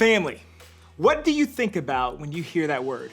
Family. What do you think about when you hear that word?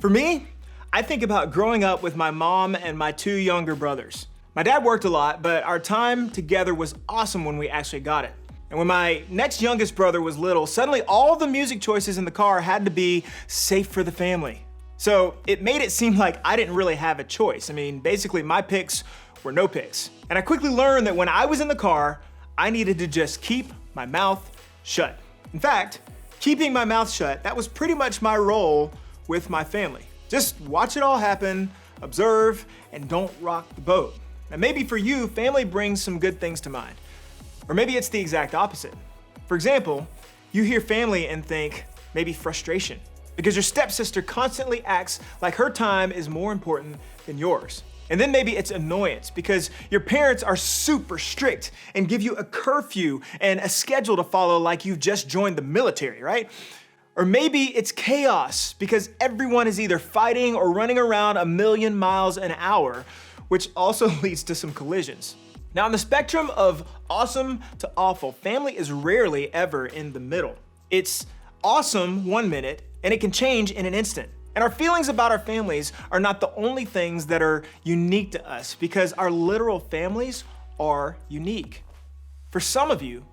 For me, I think about growing up with my mom and my two younger brothers. My dad worked a lot, but our time together was awesome when we actually got it. And when my next youngest brother was little, suddenly all the music choices in the car had to be safe for the family. So it made it seem like I didn't really have a choice. I mean, basically my picks were no picks. And I quickly learned that when I was in the car, I needed to just keep my mouth shut. In fact, keeping my mouth shut, that was pretty much my role with my family. Just watch it all happen, observe, and don't rock the boat. Now maybe for you, family brings some good things to mind. Or maybe it's the exact opposite. For example, you hear family and think maybe frustration, because your stepsister constantly acts like her time is more important than yours. And then maybe it's annoyance because your parents are super strict and give you a curfew and a schedule to follow like you've just joined the military, right? Or maybe it's chaos because everyone is either fighting or running around a million miles an hour, which also leads to some collisions. Now, on the spectrum of awesome to awful, family is rarely ever in the middle. It's awesome 1 minute and it can change in an instant. And our feelings about our families are not the only things that are unique to us because our literal families are unique. For some of you,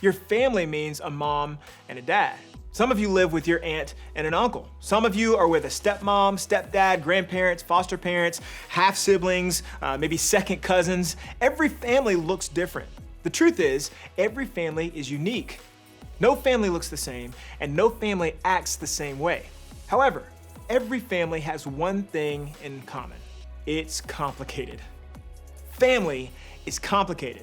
your family means a mom and a dad. Some of you live with your aunt and an uncle. Some of you are with a stepmom, stepdad, grandparents, foster parents, half siblings, maybe second cousins. Every family looks different. The truth is, every family is unique. No family looks the same, and no family acts the same way. However, every family has one thing in common. It's complicated. Family is complicated.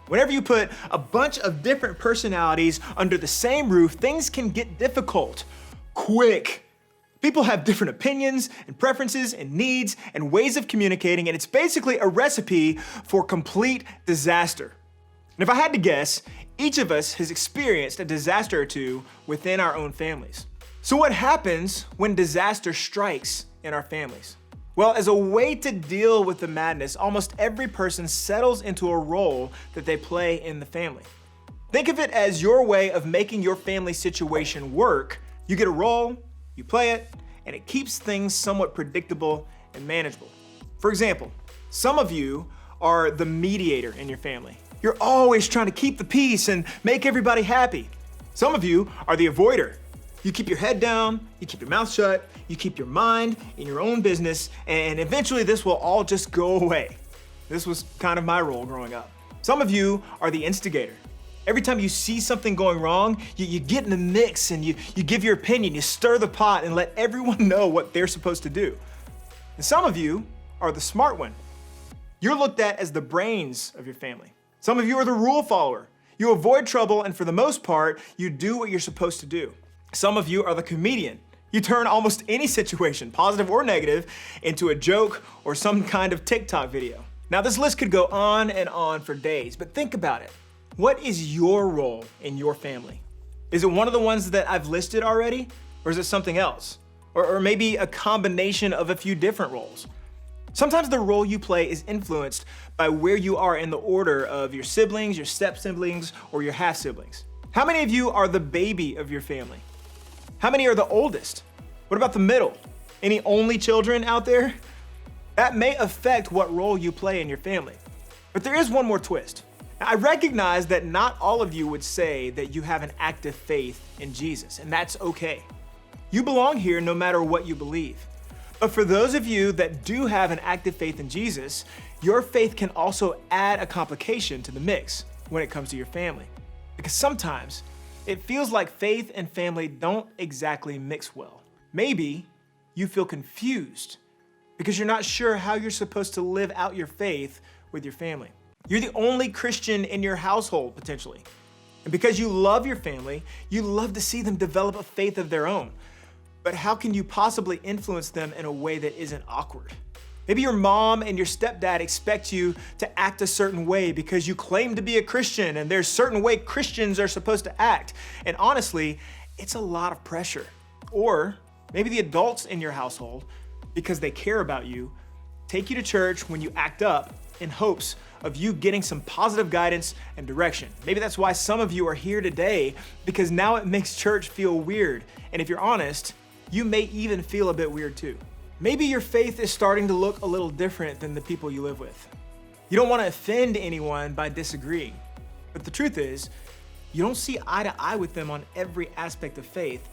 Whenever you put a bunch of different personalities under the same roof, things can get difficult quick. People have different opinions and preferences and needs and ways of communicating, and it's basically a recipe for complete disaster. And if I had to guess, each of us has experienced a disaster or two within our own families. So what happens when disaster strikes in our families? Well, as a way to deal with the madness, almost every person settles into a role that they play in the family. Think of it as your way of making your family situation work. You get a role, you play it, and it keeps things somewhat predictable and manageable. For example, some of you are the mediator in your family. You're always trying to keep the peace and make everybody happy. Some of you are the avoider. You keep your head down, you keep your mouth shut, you keep your mind in your own business, and eventually this will all just go away. This was kind of my role growing up. Some of you are the instigator. Every time you see something going wrong, you get in the mix and you give your opinion, you stir the pot and let everyone know what they're supposed to do. And some of you are the smart one. You're looked at as the brains of your family. Some of you are the rule follower. You avoid trouble and for the most part, you do what you're supposed to do. Some of you are the comedian. You turn almost any situation, positive or negative, into a joke or some kind of TikTok video. Now this list could go on and on for days, but think about it. What is your role in your family? Is it one of the ones that I've listed already? Or is it something else? Or maybe a combination of a few different roles? Sometimes the role you play is influenced by where you are in the order of your siblings, your step-siblings, or your half-siblings. How many of you are the baby of your family? How many are the oldest? What about the middle? Any only children out there? That may affect what role you play in your family. But there is one more twist. Now, I recognize that not all of you would say that you have an active faith in Jesus, and that's okay. You belong here no matter what you believe. But for those of you that do have an active faith in Jesus, your faith can also add a complication to the mix when it comes to your family. Because sometimes it feels like faith and family don't exactly mix well. Maybe you feel confused because you're not sure how you're supposed to live out your faith with your family. You're the only Christian in your household, potentially. And because you love your family, you love to see them develop a faith of their own. But how can you possibly influence them in a way that isn't awkward? Maybe your mom and your stepdad expect you to act a certain way because you claim to be a Christian and there's a certain way Christians are supposed to act. And honestly, it's a lot of pressure. Or maybe the adults in your household, because they care about you, take you to church when you act up in hopes of you getting some positive guidance and direction. Maybe that's why some of you are here today, because now it makes church feel weird. And if you're honest, you may even feel a bit weird too. Maybe your faith is starting to look a little different than the people you live with. You don't want to offend anyone by disagreeing. But the truth is, you don't see eye to eye with them on every aspect of faith,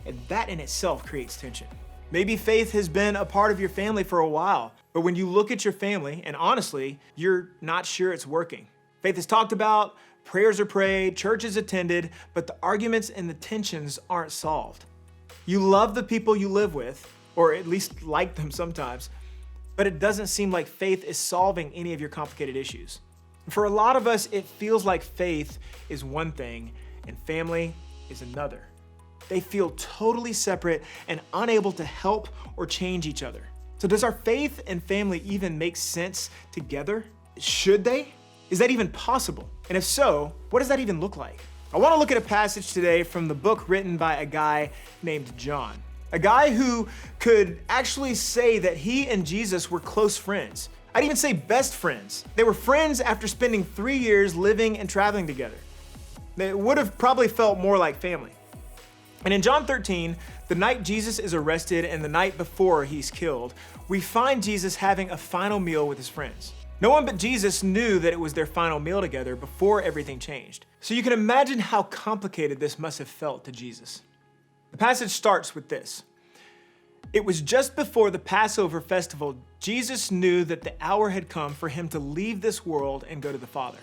and that in itself creates tension. Maybe faith has been a part of your family for a while, but when you look at your family, and honestly, you're not sure it's working. Faith is talked about, prayers are prayed, church is attended, but the arguments and the tensions aren't solved. You love the people you live with, or at least like them sometimes, but it doesn't seem like faith is solving any of your complicated issues. For a lot of us, it feels like faith is one thing and family is another. They feel totally separate and unable to help or change each other. So does our faith and family even make sense together? Should they? Is that even possible? And if so, what does that even look like? I want to look at a passage today from the book written by a guy named John. A guy who could actually say that he and Jesus were close friends. I'd even say best friends. They were friends after spending 3 years living and traveling together. They would have probably felt more like family. And in John 13, the night Jesus is arrested and the night before he's killed, we find Jesus having a final meal with his friends. No one but Jesus knew that it was their final meal together before everything changed. So you can imagine how complicated this must have felt to Jesus. The passage starts with this. It was just before the Passover festival, Jesus knew that the hour had come for him to leave this world and go to the Father.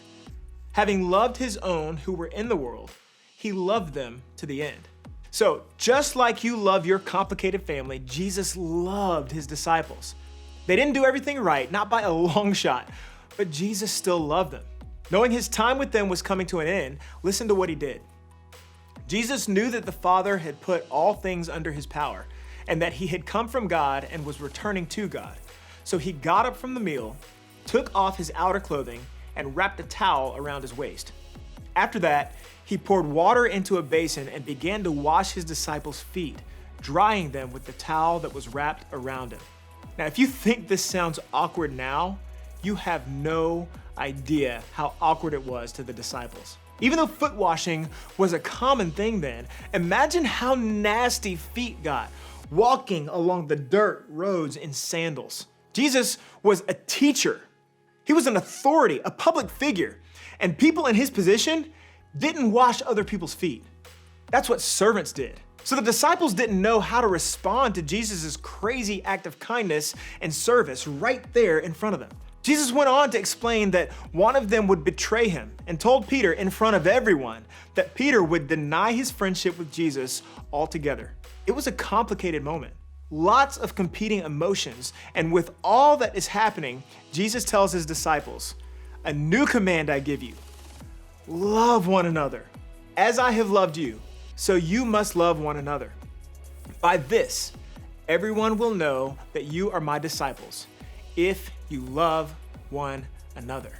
Having loved his own who were in the world, he loved them to the end. So just like you love your complicated family, Jesus loved his disciples. They didn't do everything right, not by a long shot, but Jesus still loved them. Knowing his time with them was coming to an end, listen to what he did. Jesus knew that the Father had put all things under his power and that he had come from God and was returning to God. So he got up from the meal, took off his outer clothing, and wrapped a towel around his waist. After that, he poured water into a basin and began to wash his disciples' feet, drying them with the towel that was wrapped around him. Now, if you think this sounds awkward now, you have no idea how awkward it was to the disciples. Even though foot washing was a common thing then, imagine how nasty feet got walking along the dirt roads in sandals. Jesus was a teacher. He was an authority, a public figure, and people in his position didn't wash other people's feet. That's what servants did. So the disciples didn't know how to respond to Jesus' crazy act of kindness and service right there in front of them. Jesus went on to explain that one of them would betray him and told Peter in front of everyone that Peter would deny his friendship with Jesus altogether. It was a complicated moment. Lots of competing emotions, and with all that is happening, Jesus tells his disciples, "A new command I give you. Love one another. As I have loved you, so you must love one another. By this, everyone will know that you are my disciples, if you love one another."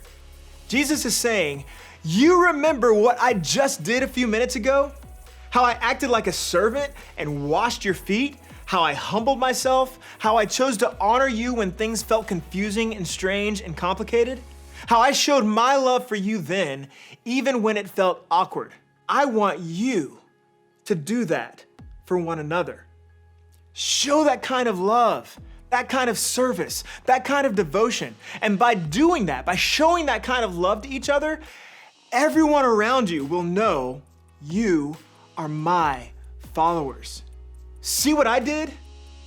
Jesus is saying, you remember what I just did a few minutes ago? How I acted like a servant and washed your feet? How I humbled myself? How I chose to honor you when things felt confusing and strange and complicated? How I showed my love for you then, even when it felt awkward. I want you to do that for one another. Show that kind of love, that kind of service, that kind of devotion. And by doing that, by showing that kind of love to each other, everyone around you will know you are my followers. See what I did?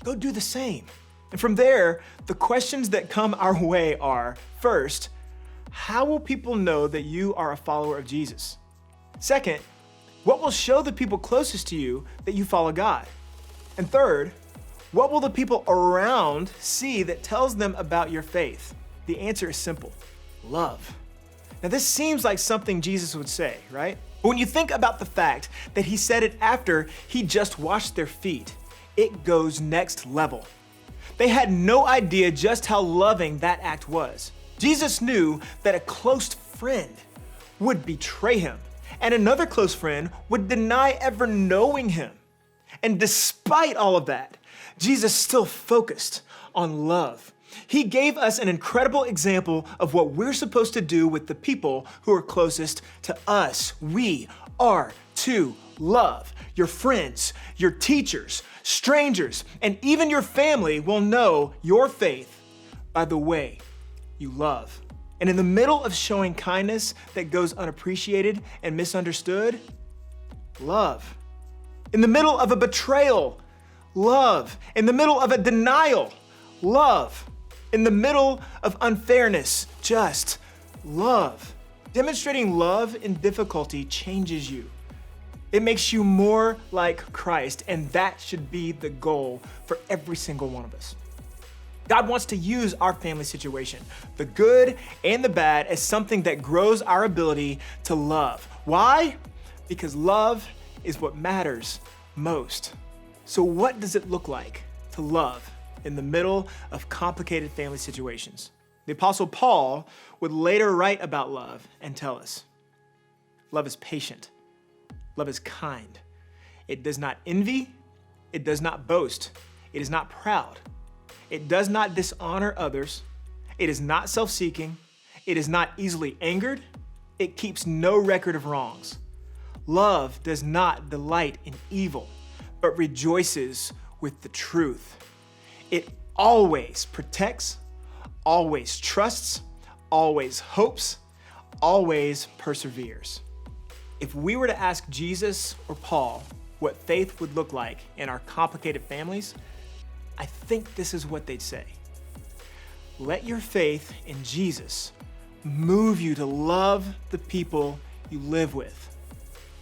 Go do the same. And from there, the questions that come our way are, first, how will people know that you are a follower of Jesus? Second, what will show the people closest to you that you follow God? And third, what will the people around see that tells them about your faith? The answer is simple: love. Now, this seems like something Jesus would say, right? But when you think about the fact that he said it after he just washed their feet, it goes next level. They had no idea just how loving that act was. Jesus knew that a close friend would betray him, and another close friend would deny ever knowing him. And despite all of that, Jesus still focused on love. He gave us an incredible example of what we're supposed to do with the people who are closest to us. We are to love. Your friends, your teachers, strangers, and even your family will know your faith by the way you love. And in the middle of showing kindness that goes unappreciated and misunderstood, love. In the middle of a betrayal, love. In the middle of a denial, love. In the middle of unfairness, just love. Demonstrating love in difficulty changes you. It makes you more like Christ, and that should be the goal for every single one of us. God wants to use our family situation, the good and the bad, as something that grows our ability to love. Why? Because love is what matters most. So what does it look like to love in the middle of complicated family situations? The Apostle Paul would later write about love and tell us, love is patient, love is kind. It does not envy, it does not boast, it is not proud, it does not dishonor others, it is not self-seeking, it is not easily angered, it keeps no record of wrongs. Love does not delight in evil, but rejoices with the truth. It always protects, always trusts, always hopes, always perseveres. If we were to ask Jesus or Paul what faith would look like in our complicated families, I think this is what they'd say. Let your faith in Jesus move you to love the people you live with.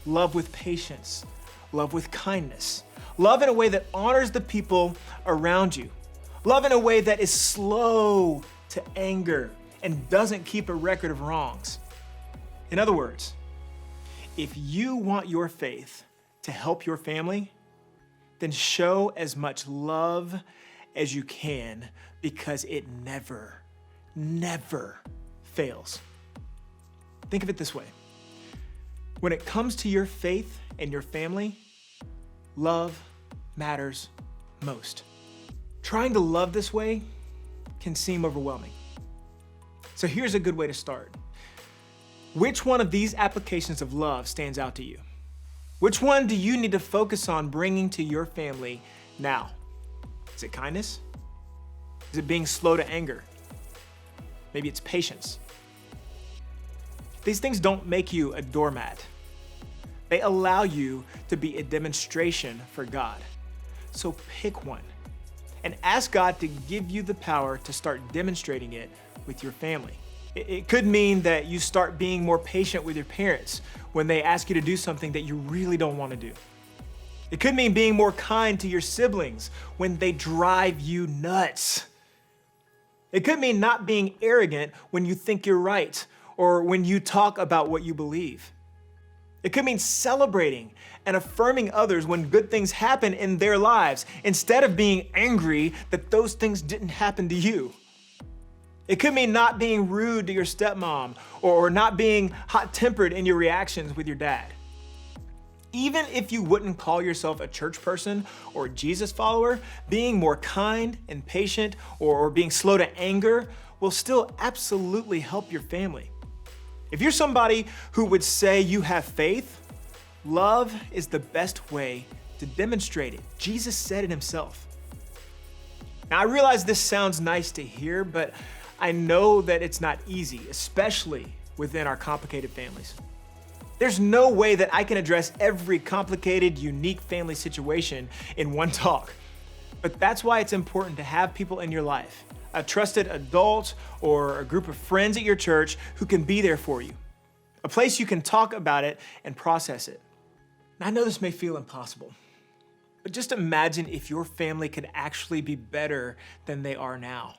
Love with patience, love with kindness, love in a way that honors the people around you, love in a way that is slow to anger and doesn't keep a record of wrongs. In other words, if you want your faith to help your family, then show as much love as you can, because it never, never fails. Think of it this way. When it comes to your faith and your family, love matters most. Trying to love this way can seem overwhelming. So here's a good way to start. Which one of these applications of love stands out to you? Which one do you need to focus on bringing to your family now? Is it kindness? Is it being slow to anger? Maybe it's patience. These things don't make you a doormat. They allow you to be a demonstration for God. So pick one and ask God to give you the power to start demonstrating it with your family. It could mean that you start being more patient with your parents when they ask you to do something that you really don't want to do. It could mean being more kind to your siblings when they drive you nuts. It could mean not being arrogant when you think you're right or when you talk about what you believe. It could mean celebrating and affirming others when good things happen in their lives instead of being angry that those things didn't happen to you. It could mean not being rude to your stepmom or not being hot-tempered in your reactions with your dad. Even if you wouldn't call yourself a church person or a Jesus follower, being more kind and patient or being slow to anger will still absolutely help your family. If you're somebody who would say you have faith, love is the best way to demonstrate it. Jesus said it himself. Now, I realize this sounds nice to hear, but I know that it's not easy, especially within our complicated families. There's no way that I can address every complicated, unique family situation in one talk. But that's why it's important to have people in your life, a trusted adult or a group of friends at your church who can be there for you, a place you can talk about it and process it. Now, I know this may feel impossible, but just imagine if your family could actually be better than they are now.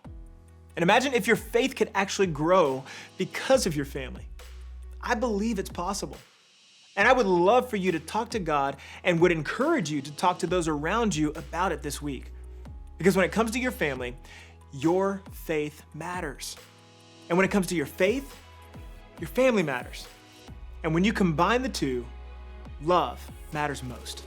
And imagine if your faith could actually grow because of your family. I believe it's possible. And I would love for you to talk to God and would encourage you to talk to those around you about it this week. Because when it comes to your family, your faith matters. And when it comes to your faith, your family matters. And when you combine the two, love matters most.